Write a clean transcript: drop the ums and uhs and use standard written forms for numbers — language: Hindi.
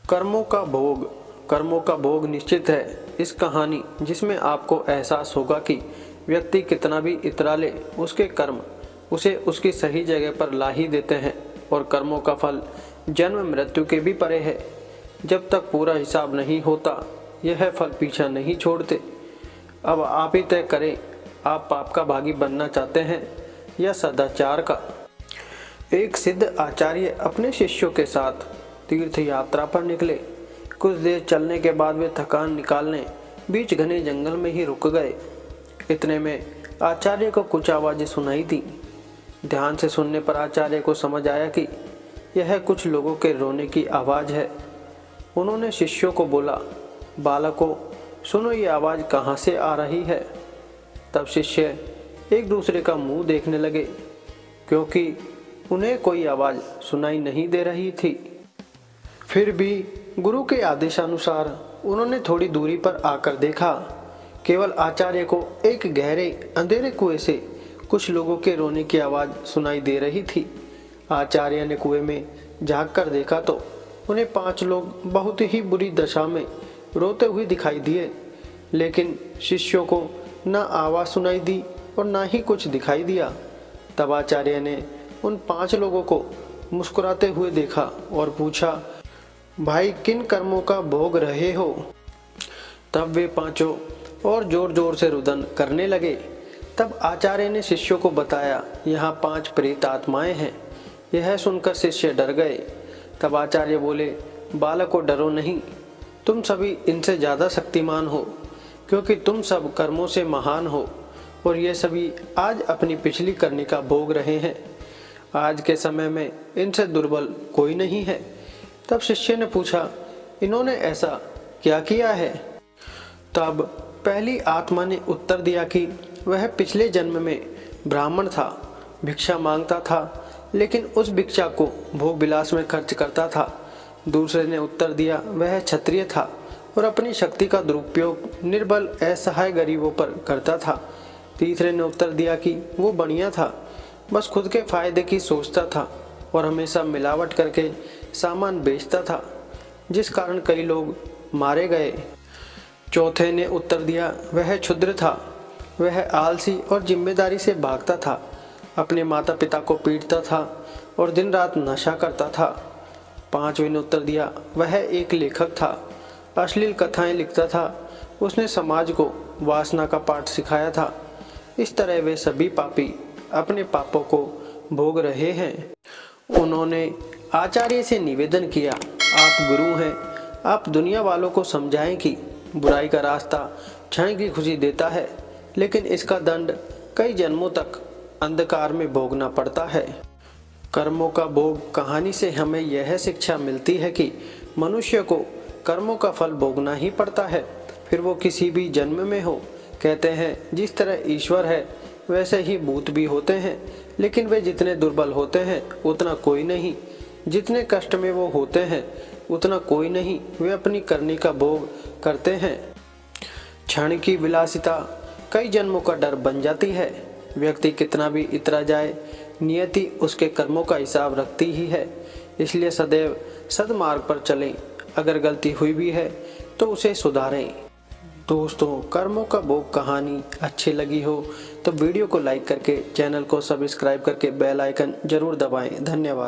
कर्मों का भोग निश्चित है। इस कहानी जिसमें आपको एहसास होगा कि व्यक्ति कितना भी इतरा ले, उसके कर्म उसे उसकी सही जगह पर ला ही देते हैं और कर्मों का फल जन्म मृत्यु के भी परे है। जब तक पूरा हिसाब नहीं होता, यह फल पीछा नहीं छोड़ते। अब आप ही तय करें, आप पाप का भागी बनना चाहते हैं या सदाचार का। एक सिद्ध आचार्य अपने शिष्यों के साथ तीर्थ यात्रा पर निकले। कुछ देर चलने के बाद वे थकान निकालने बीच घने जंगल में ही रुक गए। इतने में आचार्य को कुछ आवाजें सुनाई दी। ध्यान से सुनने पर आचार्य को समझ आया कि यह कुछ लोगों के रोने की आवाज है। उन्होंने शिष्यों को बोला, बालकों सुनो, ये आवाज कहाँ से आ रही है। तब शिष्य एक दूसरे का मुंह देखने लगे, क्योंकि उन्हें कोई आवाज सुनाई नहीं दे रही थी। फिर भी गुरु के आदेशानुसार उन्होंने थोड़ी दूरी पर आकर देखा। केवल आचार्य को एक गहरे अंधेरे कुएं से कुछ लोगों के रोने की आवाज सुनाई दे रही थी। आचार्य ने कुएं में झांक कर देखा तो उन्हें 5 लोग बहुत ही बुरी दशा में रोते हुए दिखाई दिए, लेकिन शिष्यों को न आवाज सुनाई दी और न ही कुछ दिखाई दिया। तब आचार्य ने उन 5 लोगों को मुस्कुराते हुए देखा और पूछा, भाई किन कर्मों का भोग रहे हो। तब वे 5 और जोर जोर से रुदन करने लगे। तब आचार्य ने शिष्यों को बताया, यहाँ 5 प्रेत आत्माएं हैं। यह सुनकर शिष्य डर गए। तब आचार्य बोले, बालकों डरो नहीं, तुम सभी इनसे ज़्यादा शक्तिमान हो, क्योंकि तुम सब कर्मों से महान हो और ये सभी आज अपनी पिछली करनी का भोग रहे हैं। आज के समय में इनसे दुर्बल कोई नहीं है। तब शिष्य ने पूछा, इन्होंने ऐसा क्या किया है। तब पहली आत्मा ने उत्तर दिया कि वह पिछले जन्म में ब्राह्मण था, भिक्षा मांगता था, लेकिन उस भिक्षा को भोग विलास में खर्च करता था। दूसरे ने उत्तर दिया, वह क्षत्रिय था और अपनी शक्ति का दुरुपयोग निर्बल असहाय गरीबों पर करता था। तीसरे ने उत्तर दिया कि वो बनिया था, बस खुद के फायदे की सोचता था और हमेशा मिलावट करके सामान बेचता था, जिस कारण कई लोग मारे गए। चौथे ने उत्तर दिया, वह क्षुद्र था, वह आलसी और जिम्मेदारी से भागता था, अपने माता पिता को पीटता था और दिन रात नशा करता था। 5वें ने उत्तर दिया, वह एक लेखक था, अश्लील कथाएं लिखता था, उसने समाज को वासना का पाठ सिखाया था। इस तरह वे सभी पापी अपने पापों को भोग रहे हैं। उन्होंने आचार्य से निवेदन किया, आप गुरु हैं, आप दुनिया वालों को समझाएं कि बुराई का रास्ता क्षण की खुशी देता है, लेकिन इसका दंड कई जन्मों तक अंधकार में भोगना पड़ता है। कर्मों का भोग कहानी से हमें यह शिक्षा मिलती है कि मनुष्य को कर्मों का फल भोगना ही पड़ता है, फिर वो किसी भी जन्म में हो। कहते हैं जिस तरह ईश्वर है वैसे ही भूत भी होते हैं, लेकिन वे जितने दुर्बल होते हैं उतना कोई नहीं, जितने कष्ट में वो होते हैं उतना कोई नहीं, वे अपनी करनी का भोग करते हैं। क्षण की विलासिता कई जन्मों का डर बन जाती है। व्यक्ति कितना भी इतरा जाए, नियति उसके कर्मों का हिसाब रखती ही है। इसलिए सदैव सद्मार्ग पर चलें। अगर गलती हुई भी है तो उसे सुधारें। दोस्तों, कर्मों का भोग कहानी अच्छी लगी हो तो वीडियो को लाइक करके चैनल को सब्सक्राइब करके बेल आइकन जरूर दबाएं। धन्यवाद।